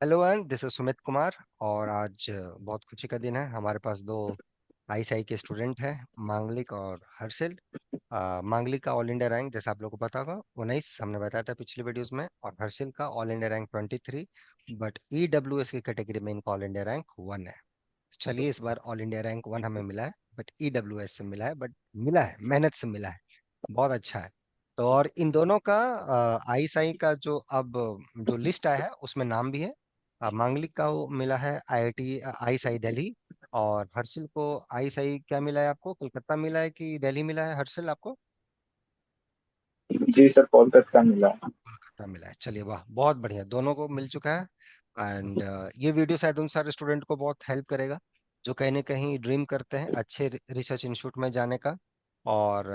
Hello and this is Sumit Kumar. और आज बहुत खुशी का दिन है। हमारे पास दो आईएसआई के स्टूडेंट हैं, मांगलिक और हर्षिल। मांगलिक का ऑल इंडिया रैंक जैसा आप लोगों को पता होगा 19 हमने बताया था पिछली वीडियोस में, और हर्षिल का all India rank 23। But EWS की कैटेगरी में इनका ऑल इंडिया रैंक 1 है। चलिए, इस बार ऑल इंडिया रैंक 1 हमें मिला है, बट ईडब्ल्यूएस से मिला है, बट मिला है, मेहनत से मिला है। बहुत अच्छा है। तो और इन दोनों का आईएसआई का जो अब जो लिस्ट आया है उसमें नाम भी है। मांगलिक का वो मिला है आईआईटी आईएसआई दिल्ली। और हर्षिल को आईएसआई क्या मिला है? आपको कोलकाता मिला है कि दिल्ली मिला है हर्षिल आपको? जी सर, कोलकाता मिला। कोलकाता मिला है। चलिए, वाह, बहुत बढ़िया, दोनों को मिल चुका है। एंड ये वीडियो शायद उन सारे स्टूडेंट को बहुत हेल्प करेगा जो कहीं ना कहीं ड्रीम करते हैं अच्छे रिसर्च इंस्टीट्यूट में जाने का, और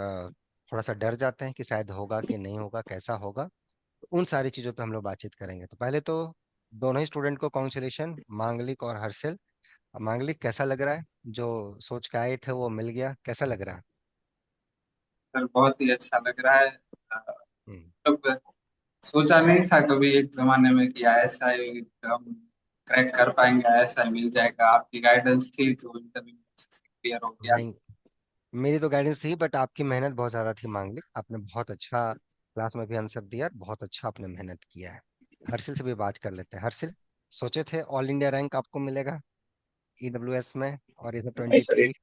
थोड़ा सा डर जाते हैं कि शायद होगा कि नहीं होगा, कैसा होगा। तो उन सारी चीज़ों पे हम लोग बातचीत करेंगे। तो पहले तो दोनों ही स्टूडेंट को कॉन्ग्रेचुलेशन, मांगलिक और हर्षिल। मांगलिक, कैसा लग रहा है? जो सोच के आए थे वो मिल गया, कैसा लग रहा है? सर बहुत ही अच्छा लग रहा है। हम्म। मतलब सोचा नहीं था कभी एक जमाने में कि आईएसआई हम क्रैक कर पाएंगे, आईएसआई मिल जाएगा। आपकी गाइडेंस थी तो इंटरव्यू क्लियर हो गया। नहीं, मेरी तो गाइडेंस थी, बट आपकी मेहनत बहुत ज्यादा थी मांगलिक। आपने बहुत अच्छा क्लास में भी आंसर दिया, बहुत अच्छा आपने मेहनत किया है। हर्षिल से भी बात कर लेते हैं। हर्षिल, सोचे थे ऑल इंडिया रैंक आपको मिलेगा ईडब्ल्यूएस में, और इसे नहीं ट्वेंटी सर, थ्री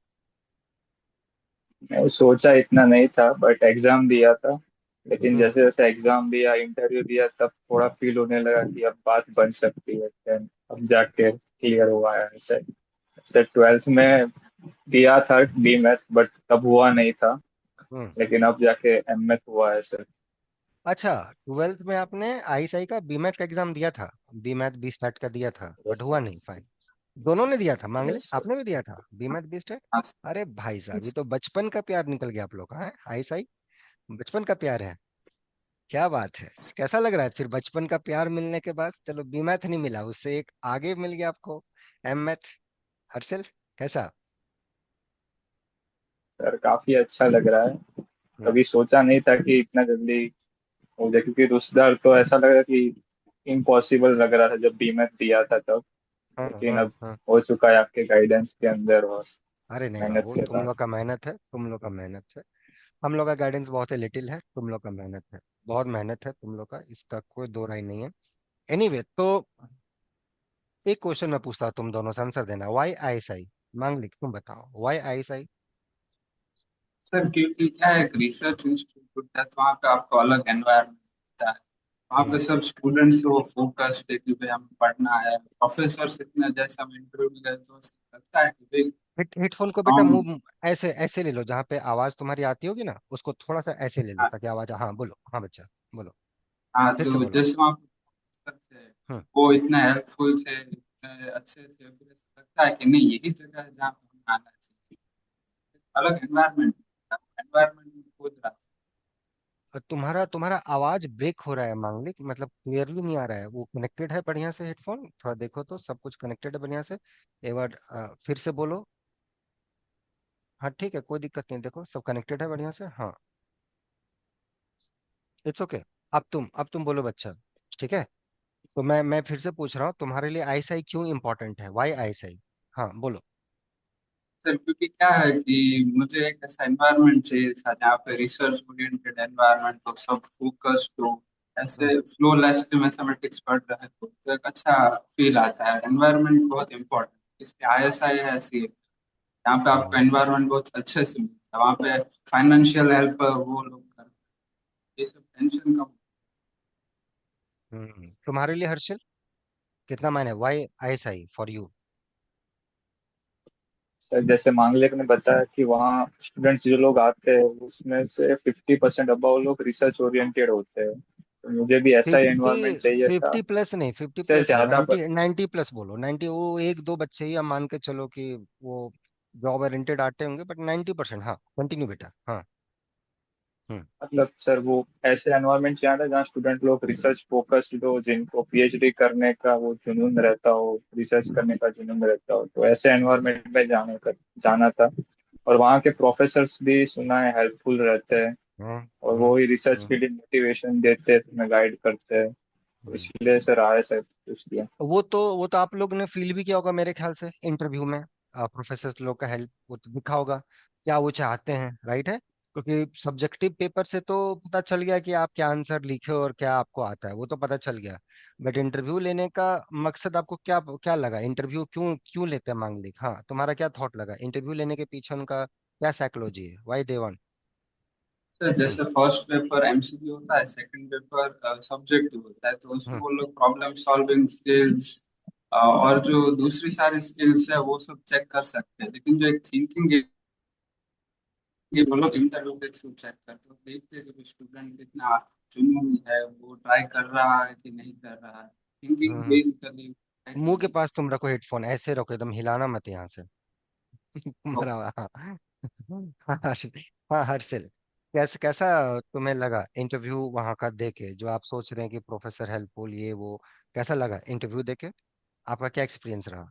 मैं सोचा इतना नहीं था, बट एग्जाम दिया था। लेकिन हम्म। जैसे जैसे एग्जाम दिया, इंटरव्यू दिया, तब थोड़ा फील होने लगा कि अब बात बन सकती है। Then अब जाके क्लियर हुआ है सर। सर 12th में दिया था डी मैथ, बट तब हुआ नहीं था। हम्म। लेकिन अब जाके एम मैथ हुआ है सर। अच्छा, ट्वेल्थ में आपने आईएसआई का बीमैथ का एग्जाम दिया था? बीमैथ बी स्टार्ट का दिया था, यस बट हुआ सर। नहीं फाइन। दोनों ने दिया था, मांगलिक यस सर। आपने भी दिया था बीमैथ बी स्टार्ट? हाँ सर। अरे भाई साहब, ये Yes, तो बचपन का प्यार निकल गया आप लोग का है, आईएसआई बचपन का प्यार है। क्या बात है! कैसा लग रहा है फिर बचपन का प्यार मिलने के बाद? चलो, बीमैथ नहीं मिला, उससे एक आगे मिल गया आपको, एम मैथ। हर्षल, कैसा? सर काफी अच्छा लग रहा है। हम्म। कभी सोचा नहीं था कि इतना जल्दी हो जाए, क्योंकि उस बार तो ऐसा लगा कि इम्पॉसिबल लग रहा था जब बीमेट दिया था तब। हाँ लेकिन हाँ अब हाँ। हो चुका है आपके गाइडेंस के अंदर और अरे नहीं मेहनत बाबू, के तुम बाद। लोग का मेहनत है, तुम लोग का मेहनत है। हम लोग का गाइडेंस बहुत ही लिटिल है, तुम लोग का मेहनत है, बहुत मेहनत है तुम लोग का, इसका कोई दो राय नहीं है। एनीवे, तो एक क्वेश्चन मैं पूछता हूँ, तुम दोनों से आंसर देना। Why ISI? मांगलिक, तुम बताओ वाई आईएसआई। सर क्योंकि क्या है, रिसर्च इंस्टीट्यूट है तो वहाँ पे आपको अलग एनवायरनमेंट होता है। वहाँ पे हम्म। सब स्टूडेंट्स वो फोकस्ड है कि भाई हमें पढ़ना है। प्रोफेसर से इतना, जैसा हम इंटरव्यू में गए तो ऐसा लगता है कि भाई हेडफोन को बेटा हम। मुंह ऐसे ऐसे ले लो, जहाँ पे आवाज तुम्हारी आती होगी ना उसको थोड़ा सा ऐसे ले लो, हाँ। ताकि आवाज, हाँ बोलो, हाँ बच्चा बोलो, हाँ, फिर से तो बोलो। जैसे वहाँ पे थे, हम्म। वो इतने हेल्पफुल थे, इतने अच्छे थे, फिर ऐसा लगता है कि नहीं यही जगह है जहाँ पे हमें आना चाहिए। अलग एनवायरनमेंट, एनवायरनमेंट में खोज रहा था। और तुम्हारा तुम्हारा आवाज ब्रेक हो रहा है मांगलिक, मतलब क्लियरली नहीं आ रहा है। वो कनेक्टेड है बढ़िया से हेडफोन? थोड़ा देखो तो सब कुछ कनेक्टेड है बढ़िया से। एक बार फिर से बोलो। हाँ ठीक है, कोई दिक्कत नहीं, देखो सब कनेक्टेड है बढ़िया से, हाँ। It's okay. अब तुम बोलो बच्चा। ठीक है, तो मैं फिर से पूछ रहा हूँ, तुम्हारे लिए आईएसआई क्यों इंपॉर्टेंट है? Why ISI? हाँ बोलो। सर क्योंकि क्या है कि मुझे एक ऐसा एनवायरनमेंट चाहिए था जहाँ पे रिसर्च ओरिएंटेड एनवायरनमेंट हो, सब फोकस्ड हो। हम्म। ऐसे फ्लो लेस मैथमेटिक्स पढ़ रहे हैं तो एक अच्छा फील आता है। एनवायरनमेंट बहुत इंपॉर्टेंट, इसलिए आईएसआई है ऐसी यहाँ पे आपका हम्म। एनवायरनमेंट बहुत अच्छे से मिलता है। वहाँ पे फाइनेंशियल हेल्प वो लोग करते हैं, ये सब टेंशन कम। तुम्हारे लिए हर्षिल कितना मायने? Why ISI for you? Sir जैसे मांगलेक ने बताया कि वहाँ स्टूडेंट्स जो लोग आते हैं उसमें से 50% अबव लोग रिसर्च ओरिएंटेड होते हैं, तो मुझे भी ऐसा ही फिफ्टी एनवायरनमेंट चाहिए था। 50 प्लस नहीं, 50 इससे प्लस नहीं, ज्यादा 90 90 प्लस बोलो। 90, वो एक दो बच्चे ही हम मान के चलो कि वो जॉब ओरिएंटेड आते होंगे, बट 90%। हाँ, कंटिन्यू बेटा, हाँ। हम्म। मतलब सर वो ऐसे एनवायरनमेंट चाहिए था जहाँ स्टूडेंट लोग रिसर्च फोकस्ड हो, जिनको पीएचडी करने का वो जुनून रहता हो, रिसर्च करने का जुनून रहता हो, तो ऐसे एनवायरनमेंट में जाना था। और वहाँ के प्रोफेसर्स भी सुना है हेल्पफुल रहते हैं, हम्म। और हम्म। वो ही रिसर्च हम्म। के लिए मोटिवेशन देते हैं, तुम्हें गाइड करते हैं। हम्म। इसलिए सर आया सर चूज किया। वो तो आप लोग ने फील भी किया होगा मेरे ख्याल से इंटरव्यू में, प्रोफेसर लोग का हेल्प वो तो दिखा होगा क्या वो चाहते हैं, राइट है? क्योंकि सब्जेक्टिव पेपर से तो पता चल गया कि आप क्या आंसर लिखे और क्या आपको आता है, वो तो पता चल गया। बट इंटरव्यू लेने का मकसद आपको क्या क्या लगा? इंटरव्यू क्यों क्यों लेते हैं मांग लिक? हाँ, तुम्हारा क्या थॉट लगा इंटरव्यू लेने के पीछे? उनका क्या साइकोलॉजी है, व्हाई दे वांट? सर हम्म। जैसे फर्स्ट पेपर एमसीक्यू होता है, सेकंड पेपर सब्जेक्टिव होता है, तो उसमें हम्म। वो लोग प्रॉब्लम सॉल्विंग स्किल्स और जो दूसरी सारी स्किल्स है वो सब चेक कर सकते हैं, लेकिन जो एक थिंकिंग है ये वो लोग इंटरव्यू के थ्रू चेक करते हैं, देखते हैं कि स्टूडेंट कितना जुनूनी है, वो ट्राई कर रहा है कि नहीं कर रहा है। थिंकिंग हम्म। बेसिकली है कि मुंह के नहीं। पास तुम रखो हेडफोन, ऐसे रखो एकदम, हिलाना मत यहाँ से। तुम्हारा ओके। हाँ। हाँ हर्षिल, कैसा तुम्हें लगा इंटरव्यू वहां का देके, जो आप सोच रहे हैं कि प्रोफेसर हेल्पफुल ये वो, कैसा लगा इंटरव्यू देके? आपका क्या एक्सपीरियंस रहा?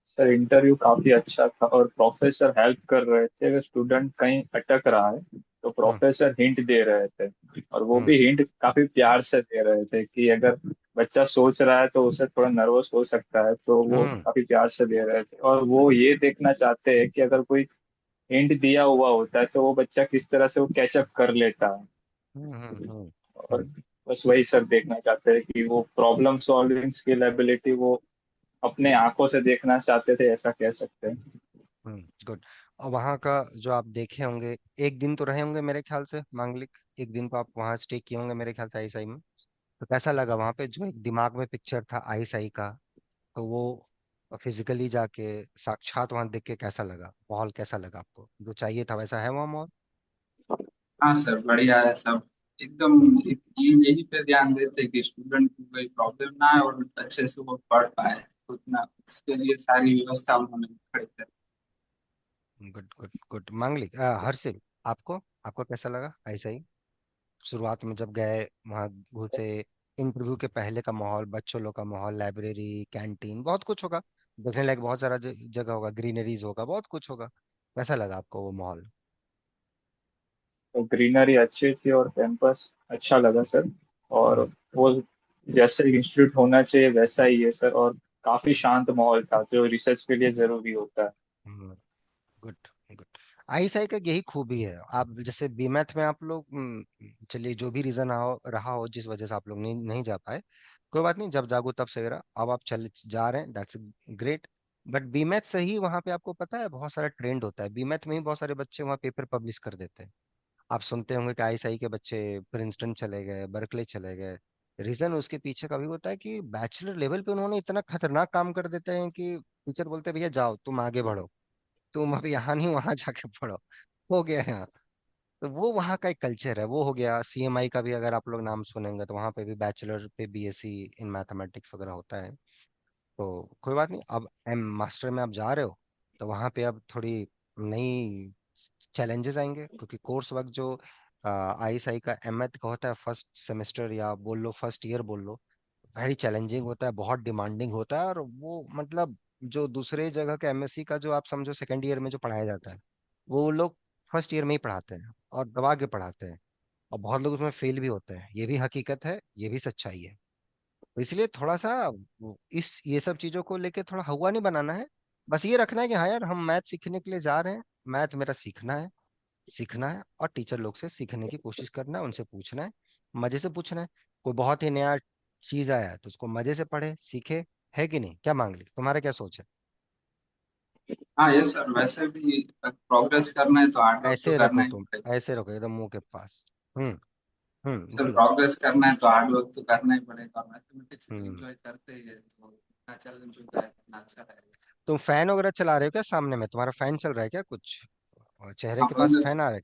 सर इंटरव्यू काफी अच्छा था और प्रोफेसर हेल्प कर रहे थे, अगर स्टूडेंट कहीं अटक रहा है तो हम्म। प्रोफेसर हिंट दे रहे थे। और वो हम्म। भी हिंट काफी प्यार से दे रहे थे कि अगर बच्चा सोच रहा है तो उसे थोड़ा नर्वस हो सकता है, तो वो हम्म। काफी प्यार से दे रहे थे। और वो ये देखना चाहते हैं कि अगर कोई हिंट दिया हुआ होता है तो वो बच्चा किस तरह से वो कैचअप कर लेता है। हम्म। हम्म। और बस वही सर देखना चाहते हैं कि वो प्रॉब्लम सॉल्विंग स्किल एबिलिटी वो अपने आंखों से देखना चाहते थे, ऐसा कह सकते हैं। गुड। और वहाँ का जो आप देखे होंगे, एक दिन तो रहे होंगे मेरे ख्याल से मांगलिक, एक दिन तो आप वहाँ स्टे किए होंगे मेरे ख्याल से आईसाई में। तो कैसा लगा वहाँ पे जो एक दिमाग में पिक्चर था आईसाई का, तो वो फिजिकली जाके साक्षात वहां देख के कैसा लगा? माहौल कैसा लगा आपको? जो चाहिए था वैसा है वहाँ माहौल? हाँ सर बढ़िया है सब एकदम। हम्म। यही पे ध्यान देते हैं कि स्टूडेंट को कोई प्रॉब्लम ना आए और अच्छे से वो पढ़ पाए, उतना उसके लिए सारी व्यवस्था उन्होंने खड़ी कर। Good good good. मांगलिक, हर्षिल, आपको आपको कैसा लगा ऐसा ही? शुरुआत में जब गए वहाँ घुसे, इंटरव्यू के पहले का माहौल, बच्चों लोग का माहौल, लाइब्रेरी, कैंटीन, बहुत कुछ होगा देखने लायक, बहुत सारा जगह होगा, ग्रीनरीज होगा, बहुत कुछ होगा। कैसा लगा आपको वो माहौल? तो ग्रीनरी अच्छी थी और कैंपस अच्छा लगा सर। और हम्म। वो जैसे इंस्टीट्यूट होना चाहिए वैसा ही है सर। और काफी शांत माहौल था जो रिसर्च के लिए जरूरी होता है। हम्म। Good good. आईएसआई का यही खूबी है। आप जैसे बीमैथ में आप लोग चलिए जो भी रीजन रहा हो जिस वजह से आप लोग नहीं जा पाए, कोई बात नहीं, जब जागो तब सवेरा, अब आप चल जा रहे हैं, दैट्स ग्रेट। बट बीमैथ से ही वहां पे आपको पता है बहुत सारा ट्रेंड होता है, बीमैथ में ही बहुत सारे बच्चे वहाँ पेपर पब्लिश कर देते हैं। आप सुनते होंगे कि आईएसआई के बच्चे प्रिंसटन चले गए, बर्कले चले गए। रीजन उसके पीछे का भी होता है कि बैचलर लेवल पे उन्होंने इतना खतरनाक काम कर देते हैं कि टीचर बोलते हैं भैया जाओ तुम आगे बढ़ो, तुम अब यहाँ नहीं वहां जाके पढ़ो, हो गया यहाँ। तो वो वहाँ का एक कल्चर है, वो हो गया। सीएमआई का भी अगर आप लोग नाम सुनेंगे तो वहाँ पे भी बैचलर पे बीएससी इन मैथमेटिक्स वगैरह होता है। तो कोई बात नहीं, अब एम मास्टर में आप जा रहे हो तो वहाँ पे अब थोड़ी नई चैलेंजेस आएंगे, क्योंकि कोर्स वर्क जो आईएसआई का एमएथ का होता है, फर्स्ट सेमेस्टर या बोल लो फर्स्ट ईयर बोल लो, वेरी चैलेंजिंग होता है, बहुत डिमांडिंग होता है। और वो मतलब जो दूसरे जगह का एमएससी का जो आप समझो सेकेंड ईयर में जो पढ़ाया जाता है, वो लोग फर्स्ट ईयर में ही पढ़ाते हैं और दबा के पढ़ाते हैं। और बहुत लोग उसमें फेल भी होते हैं, ये भी हकीकत है, ये भी सच्चाई है। तो इसलिए थोड़ा सा इस ये सब चीजों को लेके थोड़ा हवा नहीं बनाना है। बस ये रखना है कि हाँ यार हम मैथ सीखने के लिए जा रहे हैं, मैथ मेरा सीखना है, सीखना है और टीचर लोग से सीखने की कोशिश करना है, उनसे पूछना है, मजे से पूछना है। कोई बहुत ही नया चीज आया है तो उसको मजे से पढ़े सीखे, है कि नहीं? क्या मांग ली, तुम्हारा क्या सोच है? हाँ ये सर वैसे भी प्रोग्रेस करना है तो हार्ड वर्क तो ऐसे रखो करना ही तुम, पड़ेगा। ऐसे रखो एकदम मुंह के पास। हम्म। सर बोलो। प्रोग्रेस करना है तो हार्ड वर्क तो करना ही पड़ेगा, मैथमेटिक्स को हम्म। एंजॉय करते ही है तो इतना चैलेंज होगा इतना अच्छा रहेगा। तुम फैन वगैरह चला रहे हो क्या सामने में? तुम्हारा फैन चल रहा है क्या कुछ? और चेहरे हाँ के पास बोल फैन आ रहा है?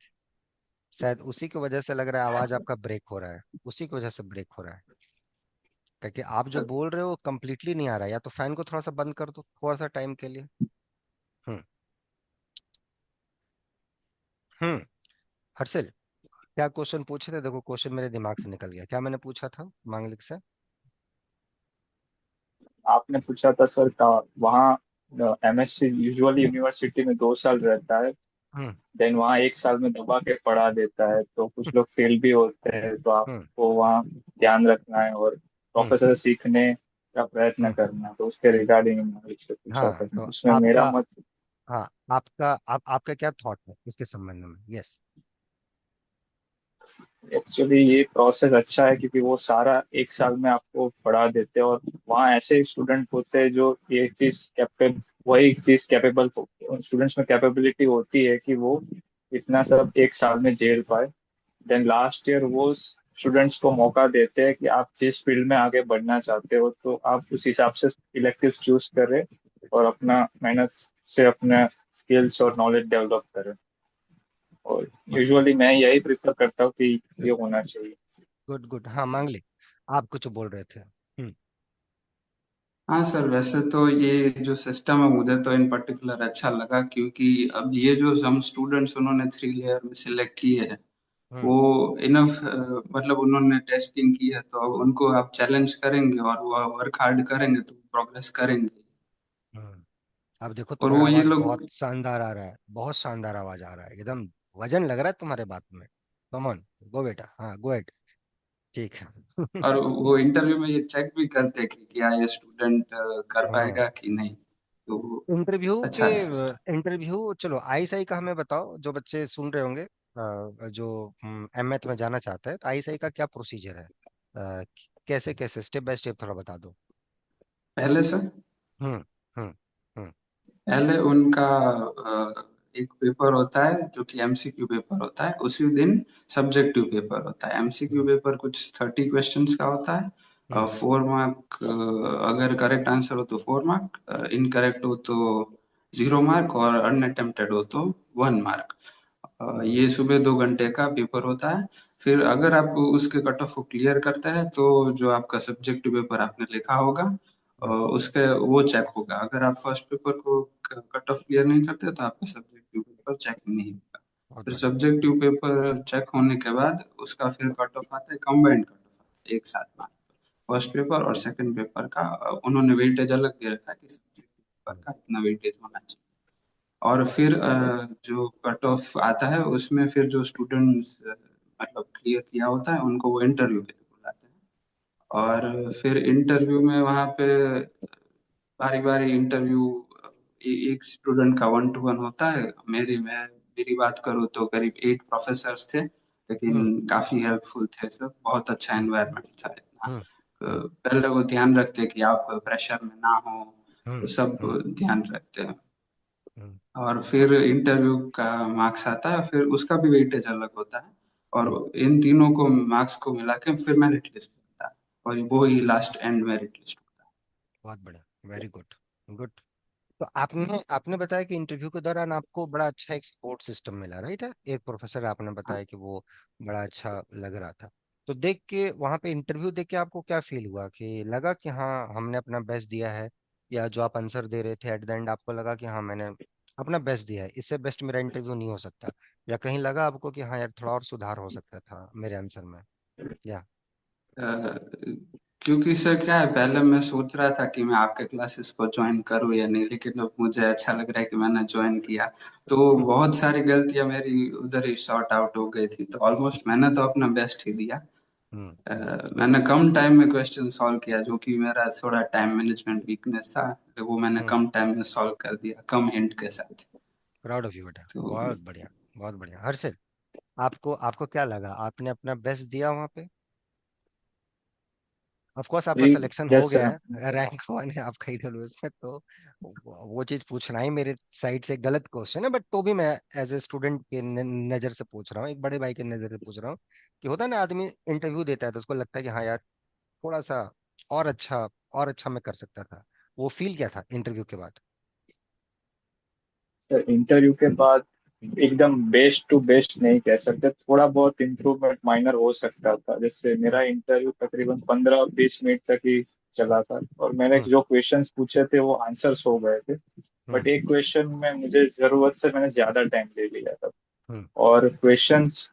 शायद उसी की वजह से लग रहा है आवाज आपका ब्रेक हो रहा है, उसी की वजह से ब्रेक हो रहा है। क्योंकि आप जो बोल रहे हो कंप्लीटली नहीं आ रहा है, या तो फैन को थोड़ा सा बंद कर दो थोड़ा सा टाइम के लिए। हम्म। हम्म। हर्षिल, क्या क्वेश्चन पूछे थे? देखो क्वेश्चन मेरे दिमाग से निकल गया, क्या मैंने पूछा था मांगलिक से? आपने पूछा था सर का वहाँ एमएससी यूजुअली यूनिवर्सिटी में 2 साल रहता है, हम्म। देन वहाँ 1 साल में दबा के पढ़ा देता है, तो कुछ लोग फेल भी होते हैं, तो हम्म। आपको वहाँ ध्यान रखना है और हम्म। प्रोफेसर से सीखने का प्रयत्न हम्म। करना, तो उसके रिगार्डिंग मुझसे पूछा हाँ था, तो उसमें मेरा आपका, मत। हाँ आपका क्या थॉट है इसके संबंध में? यस। एक्चुअली ये प्रोसेस अच्छा है क्योंकि वो सारा एक साल में आपको पढ़ा देते हैं, और वहाँ ऐसे स्टूडेंट होते हैं जो ये चीज कैपेबल, वही चीज कैपेबल, स्टूडेंट्स में कैपेबिलिटी होती है कि वो इतना सब एक साल में झेल पाए। देन लास्ट ईयर वो स्टूडेंट्स को मौका देते हैं कि आप जिस फील्ड में आगे बढ़ना चाहते हो तो आप उस हिसाब से इलेक्टिव चूज करें और अपना मेहनत से अपना स्किल्स और नॉलेज डेवलप करें। और यूजुअली मैं यही प्रिफर करता हूँ कि ये होना चाहिए। Good good. हाँ मांगली, आप कुछ बोल रहे थे। हाँ सर, वैसे तो ये जो सिस्टम है मुझे तो इन पर्टिकुलर अच्छा लगा, क्योंकि अब ये जो हम स्टूडेंट्स उन्होंने 3 लेयर में सिलेक्ट की है हम्म। वो इनफ, मतलब उन्होंने टेस्टिंग की है तो अब उनको आप चैलेंज करेंगे और वो वर्क हार्ड करेंगे तो प्रोग्रेस करेंगे। हम्म। अब देखो और तुम्हारा वो ये आवाज लोग, बहुत शानदार आ रहा है, बहुत शानदार आवाज आ रहा है, एकदम वजन लग रहा है तुम्हारे बात में। कम ऑन, गो बेटा, हाँ गो एट। ठीक है। और वो इंटरव्यू में ये चेक भी करते हैं कि क्या ये स्टूडेंट कर हाँ। पाएगा कि नहीं, तो वो इंटरव्यू के, अच्छा है सिस्टम। इंटरव्यू चलो आईएसआई का हमें बताओ, जो बच्चे सुन रहे होंगे, जो एमएथ में जाना चाहते हैं, तो आईएसआई का क्या प्रोसीजर है? कैसे कैसे स्टेप बाय स्टेप थोड़ा बता दो। पहले से हम्म। हम्म। हम्म। पहले उनका एक पेपर होता है जो कि एमसीक्यू पेपर होता है, उसी दिन सब्जेक्टिव पेपर होता है। एमसीक्यू हम्म। पेपर कुछ 30 क्वेश्चंस का होता है। हम्म। 4 मार्क, अगर करेक्ट आंसर हो तो 4 मार्क, इनकरेक्ट हो तो 0 मार्क, और अनअटेम्प्टेड हो तो 1 मार्क। हम्म। ये सुबह 2 घंटे का पेपर होता है। फिर अगर आप उसके कट ऑफ को क्लियर करते हैं तो जो आपका सब्जेक्टिव पेपर आपने लिखा होगा हम्म। उसके वो चेक होगा। अगर आप फर्स्ट पेपर को कट ऑफ क्लियर नहीं करते तो आपका सब्जेक्टिव पेपर चेक नहीं होगा। बहुत फिर बढ़िया। सब्जेक्टिव पेपर चेक होने के बाद उसका फिर कट ऑफ आता है, कंबाइंड कट ऑफ एक साथ में। फर्स्ट पेपर और सेकंड पेपर का उन्होंने वेटेज अलग दे रखा है कि सब्जेक्टिव पेपर हम्म। का इतना वेटेज होना चाहिए। और फिर जो कट ऑफ आता है उसमें फिर जो स्टूडेंट्स मतलब क्लियर किया होता है उनको वो इंटरव्यू के लिए बुलाते हैं। हम्म। और फिर इंटरव्यू में वहाँ पे बारी बारी इंटरव्यू, एक स्टूडेंट का 1 to 1 होता है। मेरी बात करूँ तो करीब 8 प्रोफेसर्स थे, लेकिन हम्म। काफी हेल्पफुल थे सब, बहुत अच्छा हम्म। एनवायरनमेंट था इतना। हम्म। हम्म। पहले वो ध्यान रखते हैं कि आप प्रेशर में ना हो, हम्म। तो सब हम्म। ध्यान रखते हैं। हम्म। और फिर इंटरव्यू का मार्क्स आता है, फिर उसका भी वेटेज अलग होता है। और हम्म। इन तीनों को मार्क्स को मिला के फिर मेरिट लिस्ट होता है, और वो ही लास्ट एंड मेरिट लिस्ट होता बहुत बढ़िया, वेरी गुड। गुड। तो आपने आपने बताया कि इंटरव्यू के दौरान आपको बड़ा अच्छा एक सपोर्ट सिस्टम मिला, राइट है? एक प्रोफेसर आपने है। बताया कि वो बड़ा अच्छा लग रहा था। तो देख के वहां पे इंटरव्यू देख के आपको क्या फील हुआ, कि लगा कि हाँ हमने अपना बेस्ट दिया है? या जो आप आंसर दे रहे थे एट द एंड आपको लगा कि हाँ मैंने अपना बेस्ट दिया है, इससे बेस्ट मेरा इंटरव्यू नहीं हो सकता? या कहीं लगा आपको कि हाँ यार थोड़ा और सुधार हो सकता था मेरे आंसर में? या अ, क्योंकि सर क्या है, पहले मैं सोच रहा था कि मैं आपके क्लासेस को ज्वाइन करूँ या नहीं, लेकिन अब मुझे अच्छा लग रहा है कि मैंने ज्वाइन किया। तो हम्म। बहुत सारी गलतियां मेरी उधर ही सॉर्ट आउट हो गई थी, तो ऑलमोस्ट मैंने तो अपना बेस्ट ही दिया। हम्म। गुड। मैंने कम टाइम में क्वेश्चन सॉल्व किया, जो कि मेरा थोड़ा टाइम मैनेजमेंट वीकनेस था, तो वो मैंने हम्म। कम टाइम में सॉल्व कर दिया, कम हिंट के साथ। प्राउड ऑफ यू बेटा, तो बहुत बढ़िया। बहुत बढ़िया। हर्षित, आपको आपको क्या लगा, आपने अपना बेस्ट दिया वहां पे? ऑफ कोर्स आपका जी। सिलेक्शन हो यस गया सर। है, रैंक वन है आपका ईडब्ल्यूएस में, तो वो चीज पूछना ही मेरे साइड से गलत क्वेश्चन है, बट तो भी मैं एज ए स्टूडेंट के नजर से पूछ रहा हूँ, एक बड़े भाई के नजर से पूछ रहा हूँ। कि होता है ना, आदमी इंटरव्यू देता है तो उसको लगता है कि हाँ यार थोड़ा सा और अच्छा, और अच्छा मैं कर सकता था। वो फील क्या था इंटरव्यू के बाद? सर इंटरव्यू के बाद एकदम बेस्ट टू बेस्ट नहीं कह सकते, थोड़ा बहुत इम्प्रूवमेंट माइनर हो सकता था। जैसे हम्म। मेरा इंटरव्यू तकरीबन 15-20 मिनट तक ही चला था, और मैंने हम्म। जो क्वेश्चंस पूछे थे वो आंसर्स हो गए थे। हम्म। बट एक क्वेश्चन में मुझे जरूरत से मैंने ज्यादा टाइम ले लिया था। हम्म। और क्वेश्चंस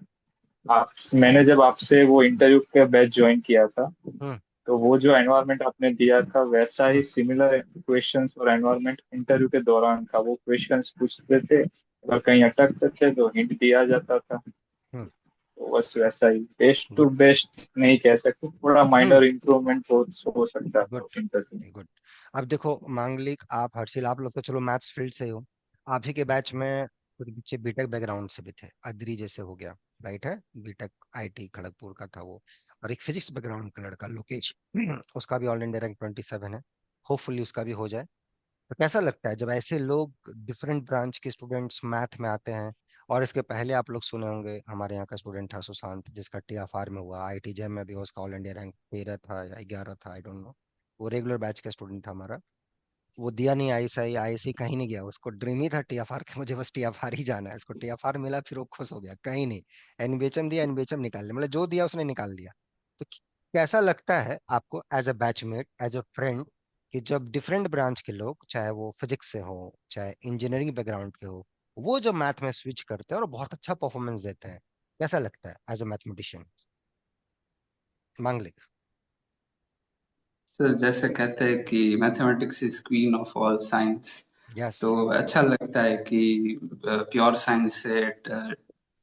आप मैंने जब आपसे वो इंटरव्यू के बैच ज्वाइन किया था, हम्म। तो वो जो एनवायरनमेंट आपने दिया था वैसा ही हम्म। सिमिलर क्वेश्चंस और एनवायरनमेंट इंटरव्यू के दौरान था। वो क्वेश्चंस पूछते थे, अगर कहीं अटकते थे तो हिंट दिया जाता था। हम्म। बस वैसा ही, बेस्ट टू गुड। बेस्ट नहीं कह सकते, थोड़ा हम्म। माइनर इम्प्रूवमेंट हो सकता है गुड। इंटरव्यू। गुड। अब देखो मांगलिक, आप हर्षिल, आप लोग तो चलो मैथ्स फील्ड से ही हो। आप ही के बैच में कुछ बच्चे बीटेक बैकग्राउंड से भी थे, अद्री जैसे हो गया, राइट है, बीटेक आईटी खड़गपुर का था वो। और एक फिजिक्स बैकग्राउंड का लड़का लोकेश, उसका भी ऑल इंडिया रैंक 27 है। होपफुली उसका भी हो जाए। तो कैसा लगता है जब ऐसे लोग, डिफरेंट ब्रांच के स्टूडेंट्स मैथ में आते हैं? और इसके पहले आप लोग सुने होंगे, हमारे यहाँ का स्टूडेंट था सुशांत, जिसका टीएफआर में हुआ, आईटी जैम में भी उसका ऑल इंडिया रैंक 13 था या 11 था, आई डोंट नो। वो रेगुलर बैच का स्टूडेंट था हमारा। वो दिया नहीं आईएसआई, आईएससी कहीं नहीं गया, उसको ड्रीम ही था टीएफआर का, मुझे बस टीएफआर ही जाना है। उसको टीएफआर मिला, फिर वो खुश हो गया, कहीं नहीं। एनबीएचएम दिया, एनबीएचएम निकाल लिया, मतलब जो दिया उसने निकाल लिया। तो कैसा लगता है आपको as a batchmate, as a friend, कि जब डिफरेंट ब्रांच के लोग, चाहे वो फिजिक्स से हो, चाहे इंजीनियरिंग बैकग्राउंड के हो, वो जब मैथ में स्विच करते हैं और बहुत अच्छा परफॉर्मेंस देते हैं, कैसा लगता है एज अ मैथमेटिशियन? मांगलिक। सर जैसे कहते हैं कि mathematics is queen of all science, yes. तो अच्छा लगता है कि प्योर साइंस से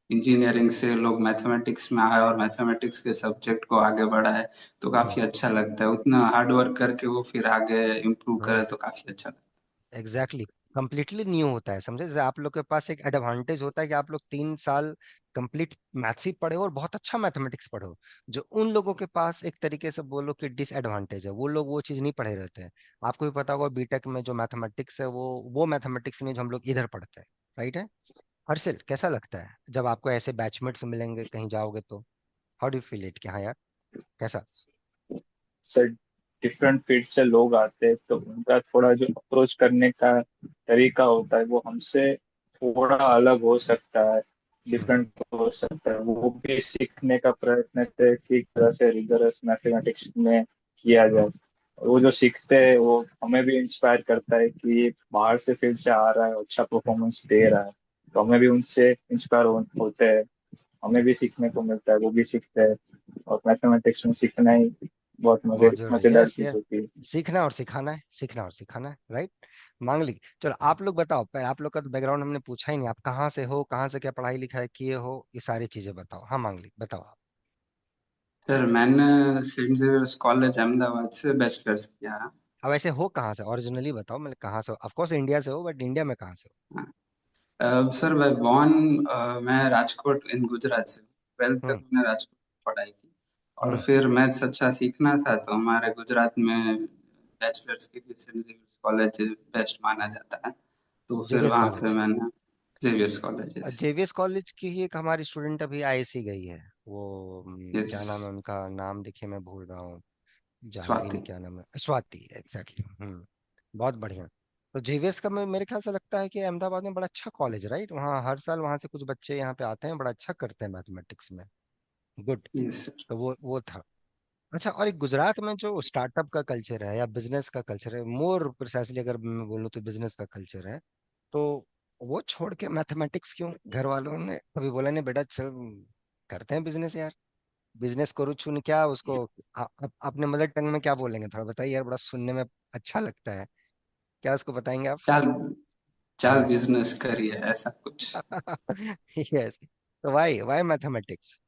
इंजीनियरिंग से लोग मैथमेटिक्स में आए और मैथमेटिक्स के सब्जेक्ट को आगे बढ़ाए, तो काफी अच्छा लगता है। उतना हार्ड वर्क करके वो फिर आगे इम्प्रूव करे तो काफी अच्छा लगता एग्जैक्टली, कंप्लीटली न्यू होता है, समझे? जैसे आप लोग के पास एक एडवांटेज होता है कि आप लोग 3 साल कंप्लीट मैथ्स ही पढ़े हो और बहुत अच्छा मैथमेटिक्स पढ़े हो। जो उन लोगों के पास एक तरीके से बोलो कि डिसएडवांटेज है, वो लोग वो चीज़ नहीं पढ़े रहते हैं। आपको भी पता होगा बीटेक में जो मैथमेटिक्स है, वो मैथमेटिक्स नहीं जो हम लोग इधर पढ़ते हैं, राइट है। हर्षिल, कैसा लगता है जब आपको ऐसे बैचमेट्स मिलेंगे कहीं जाओगे तो? हाउ डू फील इट कि हाँ यार, कैसा? सर डिफरेंट फील्ड से लोग आते हैं, तो उनका थोड़ा जो अप्रोच करने का तरीका होता है वो हमसे थोड़ा अलग हो सकता है, हम्म। डिफरेंट हो सकता है। वो भी सीखने का प्रयत्न करते हैं कि एक तरह से रिगरस मैथमेटिक्स में किया जाए। और वो जो सीखते हैं वो हमें भी इंस्पायर करता है कि ये बाहर से फील्ड से आ रहा है, अच्छा परफॉर्मेंस दे रहा है, तो हमें भी उनसे इंस्पायर होते हैं। हमें भी सीखने को मिलता है, वो भी सीखते हैं। और मैथमेटिक्स में सीखना ही बहुत बहुत जरूरी है, मजेदार यस चीज यस। होती है। सीखना और सिखाना है, सीखना और सिखाना है, राइट। मांगलिक, चलो आप लोग बताओ, पहले आप लोग का तो बैकग्राउंड हमने पूछा ही नहीं, आप कहाँ से हो, कहाँ से क्या पढ़ाई लिखाई किए हो, ये सारी चीजें बताओ। हाँ मांगलिक, बताओ आप। है। सर मैंने सेंट जेवियर्स कॉलेज अहमदाबाद से बैचलर्स किया है। अब ऐसे हो कहाँ से, ओरिजिनली बताओ, मतलब कहाँ से हो? ऑफ कोर्स इंडिया से हो, बट इंडिया में कहाँ से सर मैं बॉर्न, मैं राजकोट इन गुजरात से 12th हो? तक मैंने राजकोट में पढ़ाई की। और हम्म। फिर मैथ्स अच्छा सीखना था तो हमारे गुजरात में बैचलर्स के लिए सेंट जेवियर्स कॉलेज बेस्ट माना जाता है, तो फिर जेवियर्स वहाँ पे कॉलेज। मैंने जेवियर्स कॉलेज। जेवियस कॉलेज की ही एक हमारी स्टूडेंट अभी आईएससी गई है, वो यस। क्या नाम है उनका, नाम देखिए मैं भूल रहा हूँ। जानवी स्वाति। नहीं, क्या नाम है, स्वाति, एग्जैक्टली। बहुत बढ़िया। तो जेवीएस का मेरे ख्याल से लगता है कि अहमदाबाद में बड़ा अच्छा कॉलेज, राइट, वहाँ हर साल वहाँ से कुछ बच्चे यहाँ पे आते हैं, बड़ा अच्छा करते हैं मैथमेटिक्स में। गुड। Yes sir. तो वो था। अच्छा, और एक गुजरात में जो स्टार्टअप का कल्चर है या बिजनेस का कल्चर है, मोर प्रिसाइसली अगर मैं बोलूँ तो बिजनेस का कल्चर है, तो वो छोड़ के मैथमेटिक्स क्यों? घर वालों ने कभी बोला नहीं बेटा चल करते हैं बिजनेस यार, बिजनेस करो छून क्या उसको? अपने मदर टंग में क्या बोलेंगे, थोड़ा बताइए यार, बड़ा सुनने में अच्छा लगता है, क्या उसको बताएंगे आप? चाल चाल हाँ। बिजनेस करिए ऐसा कुछ। यस। तो वाई मैथमेटिक्स?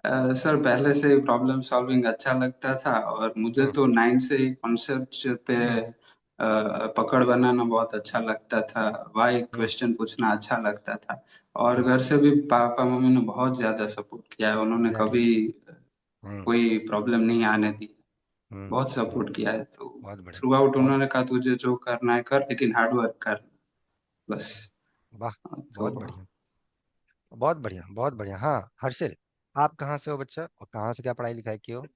सर पहले से ही प्रॉब्लम सॉल्विंग अच्छा लगता था और मुझे हम्म। तो 9 से ही कॉन्सेप्ट पे पकड़ बनाना बहुत अच्छा लगता था। वाई हम्म। क्वेश्चन पूछना अच्छा लगता था। और हम्म। घर से भी पापा मम्मी ने बहुत ज्यादा सपोर्ट किया है, उन्होंने एग्जैक्टली। कभी हम्म। कोई प्रॉब्लम नहीं आने दी, हम्म। बहुत हम्म। सपोर्ट किया है। तो बहुत बढ़िया। थ्रू आउट बहुत। उन्होंने कहा तुझे जो करना है कर, लेकिन हार्ड वर्क कर बस। वाह। तो बहुत बढ़िया। बहुत बढ़िया, बहुत बढ़िया। हाँ हर्षिल, आप कहाँ से हो बच्चा, और कहाँ से क्या पढ़ाई लिखाई की हो?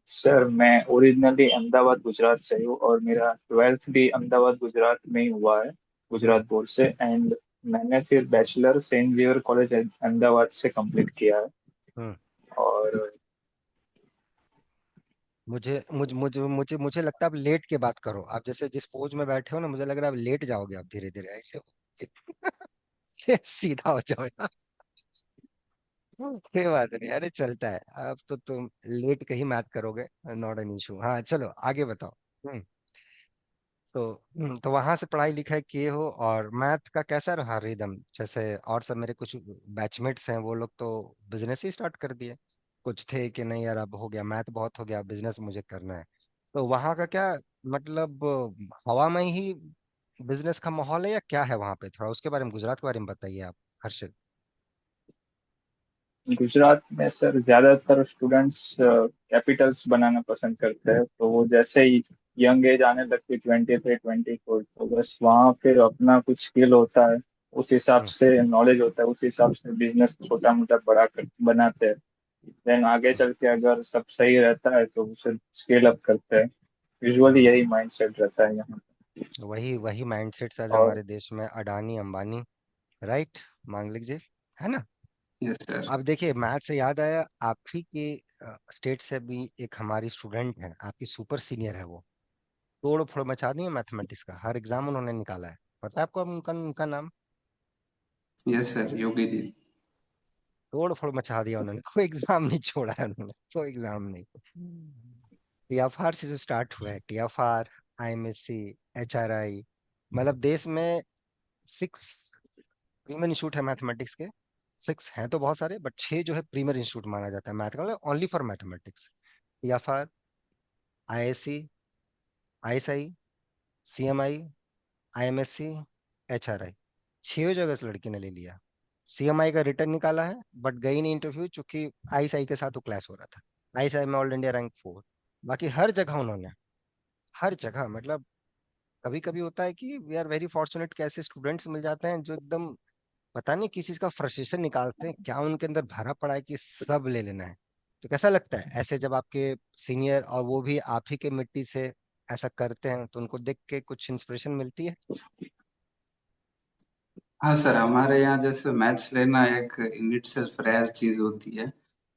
सर मैं ओरिजिनली अहमदाबाद गुजरात से हूँ, और मेरा 12th भी अहमदाबाद गुजरात में ही हुआ है, हम्म। गुजरात बोर्ड से। एंड मैंने फिर bachelor Saint Xavier college Ahmedabad से कंप्लीट किया है। हम्म। और मुझे लगता है आप लेट के बात करो, आप जैसे जिस पोज में बैठे हो ना, मुझे लग रहा है आप लेट जाओगे, आप धीरे धीरे ऐसे हो। सीधा हो जाओ यार। कोई बात नहीं, अरे चलता है, अब तो तुम लेट के ही मैथ करोगे, नॉट एन इशू। हाँ चलो आगे बताओ। हम्म। तो वहां से पढ़ाई लिखाई किए हो, और मैथ का कैसा रहा रिदम? जैसे और सब मेरे कुछ बैचमेट्स हैं, वो लोग तो बिजनेस ही स्टार्ट कर दिए। कुछ थे कि नहीं यार अब हो गया, मैथ बहुत हो गया, बिजनेस मुझे करना है। तो वहां का क्या, मतलब हवा में ही बिजनेस का माहौल है या क्या है वहां पे? थोड़ा उसके बारे में, गुजरात के बारे में बताइए आप, हर्षित। गुजरात में सर ज्यादातर स्टूडेंट्स कैपिटल्स बनाना पसंद करते हैं, तो वो जैसे ही यंग एज आने लगती है 23 24, तो बस वहाँ फिर अपना कुछ स्किल होता है, उस हिसाब हम्म। से नॉलेज होता है, उस हिसाब से बिजनेस छोटा मोटा बड़ा कर बनाते हैं। देन आगे हम्म। चल के अगर सब सही रहता है तो उसे स्केल अप करते हैं। यूजुअली हम्म। यही माइंडसेट रहता है यहाँ। वही वही माइंडसेट आज और हमारे देश में, अडानी अंबानी, राइट, मांगलिक जी, है ना? Yes sir. अब देखिए, मैथ से याद आया, आप ही के स्टेट से भी एक हमारी स्टूडेंट है, आपकी सुपर सीनियर है वो, तोड़ फोड़ मचा दी है मैथमेटिक्स का, हर एग्जाम उन्होंने निकाला है। पता है आपको उनका उनका नाम? यस सर, योगी दीदी। तोड़ फोड़ मचा दिया उन्होंने, कोई एग्जाम नहीं छोड़ा है उन्होंने, कोई एग्जाम नहीं। टीएफआर से जो स्टार्ट हुआ है, टीएफआर, आईएमएससी, एचआरआई, मतलब देश में 6 प्रीमियर इंस्टीट्यूट है मैथमेटिक्स के। 6 हैं तो बहुत सारे, बट 6 जो है प्रीमियर इंस्टीट्यूट माना जाता है मैथ का, मतलब only for mathematics. TFR, ISC, ISI, CMI, IMSC, HRI, 6 जगह इस लड़की ने ले लिया। सीएमआई का रिटर्न निकाला है, बट गई नहीं इंटरव्यू, चूंकि आईएसआई के साथ वो क्लैश हो रहा था। आईएसआई में ऑल इंडिया रैंक 4। बाकी हर जगह उन्होंने, हर जगह, मतलब कभी कभी होता है कि वी आर वेरी फॉर्चुनेट, कैसे स्टूडेंट्स मिल जाते हैं जो एकदम पता नहीं किसी चीज का फ्रस्ट्रेशन निकालते हैं, क्या उनके अंदर भरा पड़ा है कि सब ले लेना है। तो कैसा लगता है ऐसे जब आपके सीनियर, और वो भी आप ही के मिट्टी से, ऐसा करते हैं, तो उनको देख के कुछ इंस्पिरेशन मिलती है? हाँ सर, हमारे यहाँ जैसे मैथ्स लेना एक इन इटसेल्फ रेयर चीज होती है।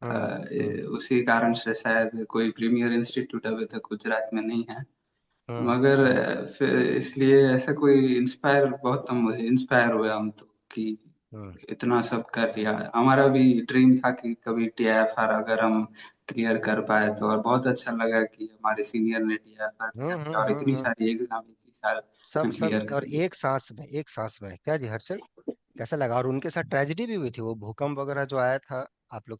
हम्म। हम्म। उसी कारण से शायद कोई प्रीमियर इंस्टीट्यूट अभी तक गुजरात में नहीं है। हम्म। मगर हम्म। फिर इसलिए ऐसा कोई इंस्पायर, बहुत हम मुझे इंस्पायर हुए हम तो, कि हम्म। इतना सब कर लिया। हमारा भी ड्रीम था कि कभी टीआईएफआर अगर हम क्लियर कर पाए तो, और बहुत अच्छा लगा कि हमारे सीनियर ने टीआईएफआर हम्म। क्लियर किया और इतनी हम्म। सारी एग्जाम एक ही साल सब में सब क्लियर कर और ली। एक सांस में, एक सांस में, क्या जी हर्षल, कैसा लगा? और उनके साथ ट्रेजेडी भी हुई थी, वो भूकंप वगैरह जो आया था, आप लोग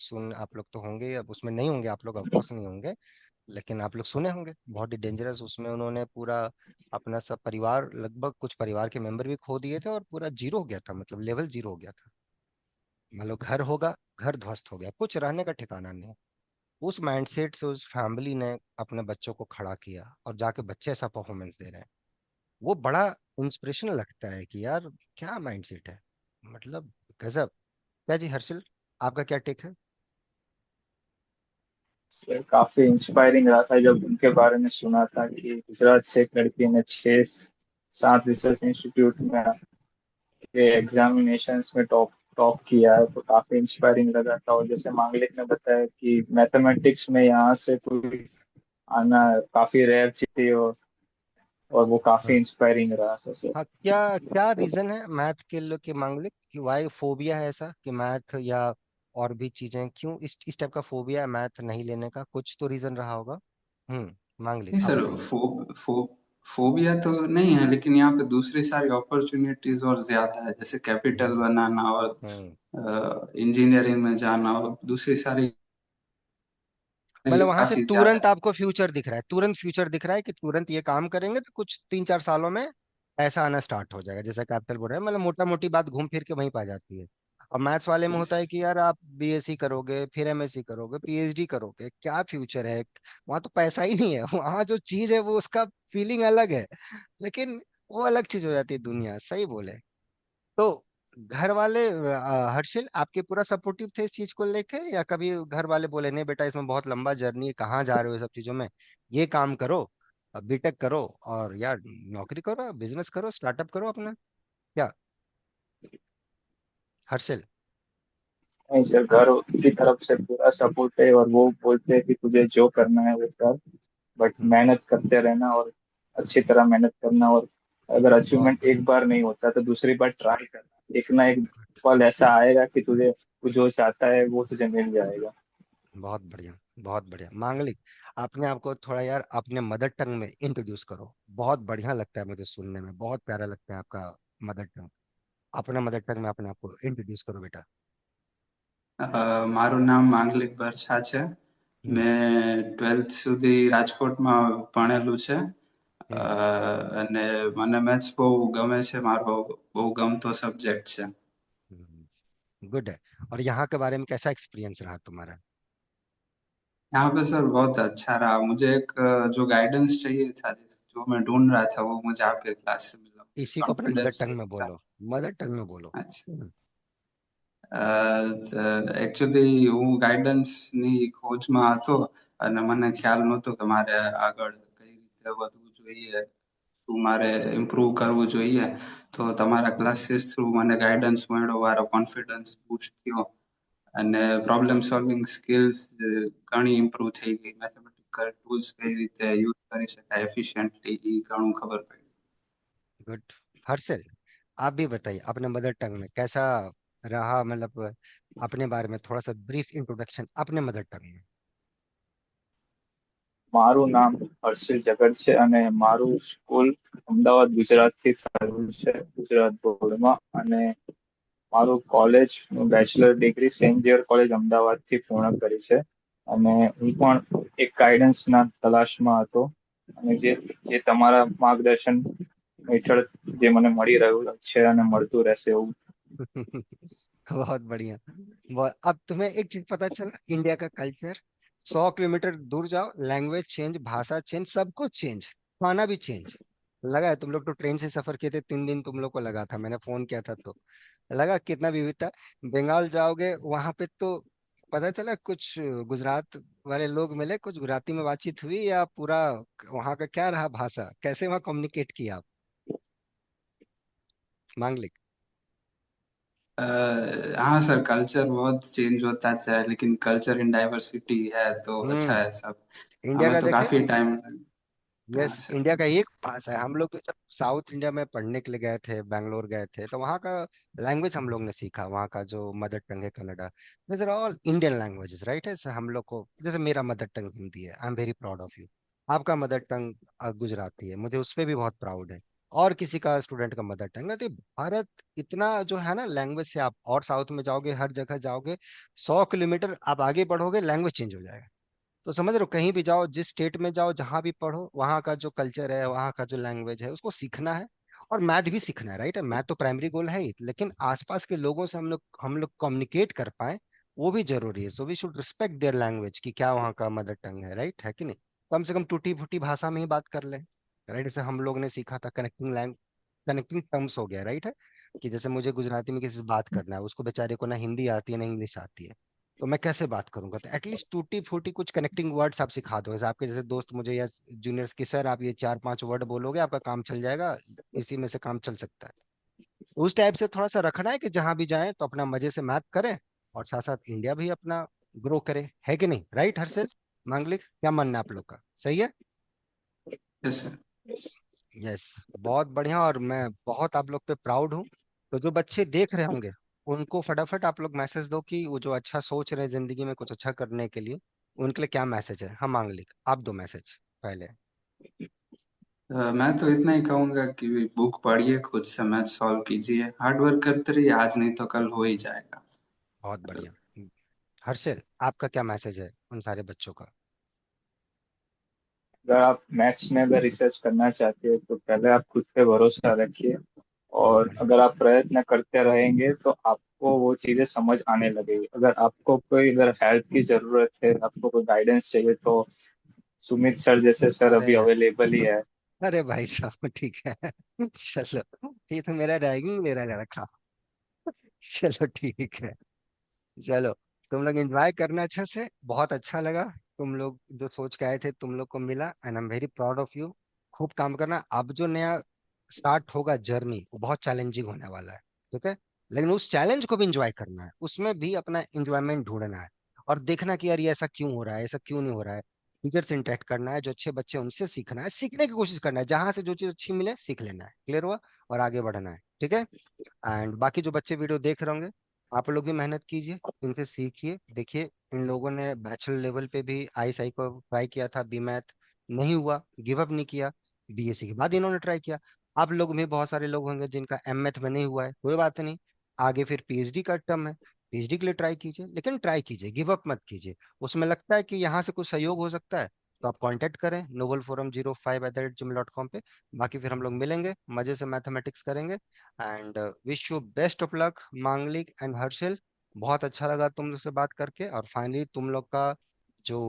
तो होंगे, अब उसमें नहीं होंगे आप लोग, ऑफकोर्स नहीं होंगे, लेकिन आप लोग सुने होंगे, बहुत ही डेंजरस, उसमें उन्होंने पूरा अपना सब परिवार, लगभग कुछ परिवार के मेंबर भी खो दिए थे, और पूरा जीरो हो गया था, मतलब लेवल जीरो हो गया था। मतलब घर होगा, घर ध्वस्त हो गया, कुछ रहने का ठिकाना नहीं। उस माइंडसेट से उस फैमिली ने अपने बच्चों को खड़ा किया, और जाके बच्चे ऐसा परफॉर्मेंस दे रहे हैं। वो बड़ा इंस्पिरेशनल लगता है कि यार क्या माइंडसेट है, मतलब गजब। क्या जी हर्षिल, आपका क्या टेक है? सर काफी इंस्पायरिंग रहा था जब उनके बारे में सुना था कि गुजरात से एक लड़की ने 6 7 रिसर्च इंस्टीट्यूट में के एग्जामिनेशंस में टॉप टॉप किया है, तो काफी इंस्पायरिंग लगा था। और जैसे मांगलिक ने बताया कि मैथमेटिक्स में यहाँ से कोई आना काफी रेयर चीज थी, और वो काफी हम्म। इंस्पायरिंग रहा था सर। हाँ, क्या क्या रीजन है मैथ के लिए कि मांगलिक, कि वाई फोबिया है ऐसा, कि मैथ या और भी चीजें, क्यों इस टाइप का फोबिया है मैथ नहीं लेने का? कुछ तो रीजन रहा होगा। मांगलिक नहीं आप सर, बताइए। फोबिया तो नहीं है, लेकिन यहाँ पे दूसरी सारी अपॉर्चुनिटीज और ज्यादा है, जैसे कैपिटल हम्म। बनाना और हम्म। इंजीनियरिंग में जाना और दूसरी सारी मतलब वहां से काफी तुरंत ज्यादा है। आपको फ्यूचर दिख रहा है, तुरंत फ्यूचर दिख रहा है कि तुरंत ये काम करेंगे तो कुछ 3 4 सालों में पैसा आना स्टार्ट हो जाएगा, जैसा कैपिटल बोल रहे हैं, मतलब मोटा मोटी बात घूम फिर के वहीं पा जाती है। और मैथ्स वाले में होता है कि यार आप बीएससी करोगे, फिर एमएससी करोगे, पीएचडी करोगे, क्या फ्यूचर है? वहां तो पैसा ही नहीं है, वहां जो चीज है वो उसका फीलिंग अलग है, लेकिन वो अलग चीज हो जाती है दुनिया, सही बोले। तो घर वाले हर्षिल आपके पूरा सपोर्टिव थे इस चीज को लेके, या कभी घर वाले बोले नहीं बेटा इसमें बहुत लंबा जर्नी है, कहाँ जा रहे हो ये सब चीजों में, ये काम करो, बीटेक करो, और यार नौकरी करो, बिजनेस करो, स्टार्टअप करो अपना, क्या हर्षिल? नहीं सर, घर की तरफ से पूरा सपोर्ट है, और वो बोलते हैं कि तुझे जो करना है वो कर, बट हम्म। मेहनत करते रहना, और अच्छी तरह मेहनत करना, और अगर बहुत अचीवमेंट बढ़िया। एक बार नहीं होता तो दूसरी बार ट्राई करना, एक ना एक पल ऐसा आएगा कि तू जो चाहता है वो तुझे मिल जाएगा। बहुत बढ़िया। बहुत बढ़िया मांगलिक। आपने आपको थोड़ा यार अपने मदर टंग में इंट्रोड्यूस करो, बहुत बढ़िया लगता है मुझे सुनने में, बहुत प्यारा लगता है आपका मदर टंग। अपना मदर टंग में अपने आपको इंट्रोड्यूस करो बेटा। મારું નામ માંગલિક બરછા છે. हम्म। મેં 12th સુધી રાજકોટમાં ભણેલું છે. અ, हम्म। અને મને મેથ્સ બહુ ગમે છે, મારો બહુ ગમતો સબ્जेक्ट છે. गुड है। और यहाँ के बारे में कैसा एक्सपीरियंस रहा तुम्हारा? यहाँ पे सर बहुत अच्छा रहा. मुझे एक जो गाइडेंस चाहिए था, जो मैं ढूंढ रहा था, वो मुझे आपके क्लास से मिला. इसी को अपने मदर कॉन्फिडेंस टंग में था. बोलो, मदर टंग में बोलो। अच्छा. એકચ્યુઅલી હું ગાઈડન્સની ખોજમાં હતો અને મને ખ્યાલ નહોતો કે મારે આગળ કઈ રીતે વધવું જોઈએ, શું મારે ઇમ્પ્રુવ કરવું જોઈએ. તો તમારા ક્લાસીસ થ્રુ મને ગાઈડન્સ મળ્યો, મારો કોન્ફિડન્સ બૂસ્ટ થયો અને પ્રોબ્લેમ સોલ્વિંગ સ્કિલ્સ ઘણી ઇમ્પ્રુવ થઈ ગઈ. મેથેમેટિકલ ટૂલ્સ કઈ રીતે યુઝ કરી શકાય એફિશિયન્ટલી એ ઘણું ખબર પડી. गुड। हर्षल, आप भी बताइए अपने मदर टंग में कैसा रहा, मतलब अपने बारे में थोड़ा सा ब्रीफ इंट्रोडक्शन अपने मदर टंग में। મારું નામ હર્ષિલ જગત છે અને મારું સ્કૂલ અમદાવાદ ગુજરાતથી થયું છે, ગુજરાત બોર્ડમાં. અને મારું college bachelor degree Saint Xavier college અમદાવાદથી પૂર્ણ કરી છે. અને હું પણ એક ગાઈડન્સના તલાશમાં હતો, અને જે તમારા માર્ગદર્શન હેઠળ જે મને મળી રહ્યું છે અને મળતું રહેશે એવું. बहुत बढ़िया। अब तुम्हें एक चीज पता चला, इंडिया का कल्चर, 100 किलोमीटर दूर जाओ लैंग्वेज चेंज, भाषा चेंज, सब कुछ चेंज, खाना भी चेंज। लगा है तुम लोग तो ट्रेन से सफर किए थे, 3 दिन तुम लोग को लगा था, मैंने फोन किया था तो लगा कितना विविधता। बंगाल जाओगे वहां पे तो पता चला कुछ गुजरात वाले लोग मिले, कुछ गुजराती में बातचीत हुई, या पूरा वहां का क्या रहा भाषा, कैसे वहां कम्युनिकेट किया आप? मांगलिक। अ, हाँ सर, कल्चर बहुत चेंज होता है, लेकिन कल्चर इन डाइवर्सिटी है तो अच्छा हम्म। है सब. इंडिया हमें का तो देखे। काफी टाइम लगा. हाँ यस, सर. इंडिया का एक भाषा है। हम लोग जब साउथ इंडिया में पढ़ने के लिए गए थे, बैंगलोर गए थे, तो वहाँ का लैंग्वेज हम लोग ने सीखा, वहाँ का जो मदर टंग है Kannada. This are all Indian languages, right? है हम लोग को, जैसे मेरा मदर टंग हिंदी है, I am very proud of you. आपका मदर टंग गुजराती है, मुझे उस पर भी बहुत प्राउड है। और किसी का स्टूडेंट का मदर टंग है, तो भारत इतना जो है ना लैंग्वेज से, आप और साउथ में जाओगे, हर जगह जाओगे, 100 किलोमीटर आप आगे बढ़ोगे, लैंग्वेज चेंज हो जाएगा। तो समझ रहे हो, कहीं भी जाओ, जिस स्टेट में जाओ, जहां भी पढ़ो, वहां का जो कल्चर है, वहां का जो लैंग्वेज है, उसको सीखना है। और मैथ भी सीखना है, राइट है? मैथ तो प्राइमरी गोल है ही, लेकिन आसपास के लोगों से हम लोग कम्युनिकेट कर पाए, वो भी जरूरी है। So we should respect their language, कि क्या वहाँ का मदर टंग है, राइट है कि नहीं? कम से कम टूटी फूटी भाषा में ही बात कर ले, राइट? जैसे हम लोग ने सीखा था कनेक्टिंग टर्म्स हो गया, राइट है? कि जैसे मुझे गुजराती में किसी से बात करना है, उसको बेचारे को ना हिंदी आती है ना इंग्लिश आती है, तो मैं कैसे बात करूंगा? तो एटलीस्ट टूटी फूटी कुछ कनेक्टिंग वर्ड्स आप सिखा दो, जैसे आपके जैसे दोस्त मुझे या जूनियर्स की, सर आप ये 4-5 वर्ड बोलोगे, आपका काम चल जाएगा, इसी में से काम चल सकता है। उस टाइप से थोड़ा सा रखना है कि जहां भी जाएं तो अपना मजे से मैथ करें, और साथ साथ इंडिया भी अपना ग्रो करे, है कि नहीं? राइट हर्षल, मांगलिक, क्या मानना है आप लोग का? सही है? Yes sir. यस। बहुत बढ़िया, और मैं बहुत आप लोग पे प्राउड हूँ। तो जो बच्चे देख रहे होंगे, उनको फटाफट आप लोग मैसेज दो कि वो जो अच्छा सोच रहे हैं जिंदगी में कुछ अच्छा करने के लिए, उनके लिए क्या मैसेज है। हाँ मांगलिक, आप दो मैसेज पहले। मैं तो इतना ही कहूंगा कि बुक पढ़िए, खुद से मैथ सॉल्व कीजिए, हार्ड वर्क करते रहिए, आज नहीं तो कल हो ही जाएगा. बहुत बढ़िया। हर्षल, आपका क्या मैसेज है उन सारे बच्चों का? अगर आप मैथ्स में अगर रिसर्च करना चाहते हो तो पहले आप खुद पे भरोसा रखिए, बहुत और बढ़िया। अगर आप प्रयत्न करते रहेंगे तो आपको वो चीजें समझ आने लगेगी. अगर आपको कोई अगर हेल्प की जरूरत है, आपको कोई गाइडेंस चाहिए, तो सुमित सर जैसे सर अरे अभी अवेलेबल ही है. अरे भाई साहब, ठीक है। चलो, ये तो मेरा रैगिंग ले रहा रखा। चलो ठीक है। चलो, तुम लोग एंजॉय करना अच्छे से, बहुत अच्छा लगा। तुम लोग जो सोच के आए थे तुम लोग को मिला, and I am very proud of you. खूब काम करना। अब जो नया स्टार्ट होगा जर्नी, वो बहुत चैलेंजिंग होने वाला है, ठीक है? लेकिन उस चैलेंज को भी इंजॉय करना है, उसमें भी अपना इंजॉयमेंट ढूंढना है, और देखना कि यार ये ऐसा क्यों हो रहा है, ऐसा क्यों नहीं हो रहा है। टीचर से इंटरेक्ट करना है, जो अच्छे बच्चे हैं, उनसे सीखना है, सीखने की कोशिश करना है, जहां से जो चीज अच्छी मिले सीख लेना है। क्लियर हुआ? और आगे बढ़ना है, ठीक है? एंड बाकी जो बच्चे वीडियो देख रहे होंगे, आप लोग भी मेहनत कीजिए, इनसे सीखिए, देखिए इन लोगों ने बैचलर लेवल पे भी आईएसआई को ट्राई किया था, बी मैथ नहीं हुआ, गिव अप नहीं किया। बीएससी के बाद इन्होंने ट्राई किया। आप लोग में बहुत सारे लोग होंगे जिनका एम मैथ में नहीं हुआ है, कोई बात नहीं, आगे फिर पीएचडी का टर्म है, पीएचडी के लिए ट्राई कीजिए, लेकिन ट्राई कीजिए, गिव अप मत कीजिए। उसमें लगता है कि यहाँ से कुछ सहयोग हो सकता है तो आप कांटेक्ट करें novelforum05@gmail.com पे। बाकी फिर हम लोग मिलेंगे, मजे से मैथमेटिक्स करेंगे। And wish you best of luck मांगलिक एंड हर्षिल। बहुत अच्छा लगा तुम लोग से बात करके। और फाइनली तुम लोग का जो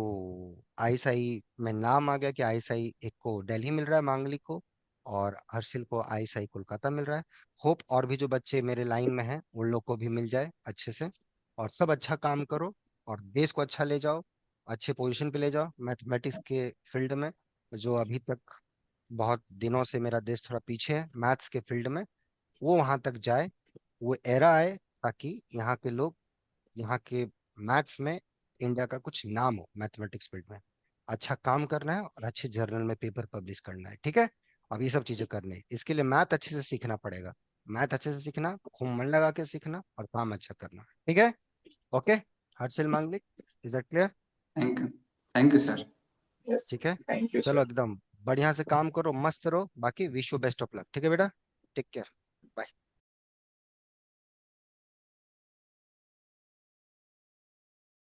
आईएसआई में नाम आ गया कि आईएसआई एक को दिल्ली मिल रहा है मांगलिक को, और हर्षिल को आईएसआई कोलकाता मिल रहा है। होप और भी जो बच्चे मेरे लाइन में हैं उन लोग को भी मिल जाए अच्छे से। और सब अच्छा काम करो और देश को अच्छा ले जाओ, अच्छे पोजीशन पे ले जाओ मैथमेटिक्स के फील्ड में। जो अभी तक बहुत दिनों से मेरा देश थोड़ा पीछे है मैथ्स के फील्ड में, वो वहां तक जाए, वो एरा आए, ताकि यहाँ के लोग, यहाँ के मैथ्स में इंडिया का कुछ नाम हो मैथमेटिक्स फील्ड में। अच्छा काम करना है और अच्छे जर्नल में पेपर पब्लिश करना है, ठीक है। अब ये सब चीजें करनी है, इसके लिए मैथ अच्छे से सीखना पड़ेगा। मैथ अच्छे से सीखना, खूब मन लगा के सीखना और काम अच्छा करना, ठीक है। ओके, हर्षिल मांगलिक, is that clear? Thank you sir. Yes, ठीक है, थैंक यू चलो सर। एकदम बढ़िया से काम करो, मस्त रहो, बाकी wish you best of luck, ठीक है बेटा, टेक केयर।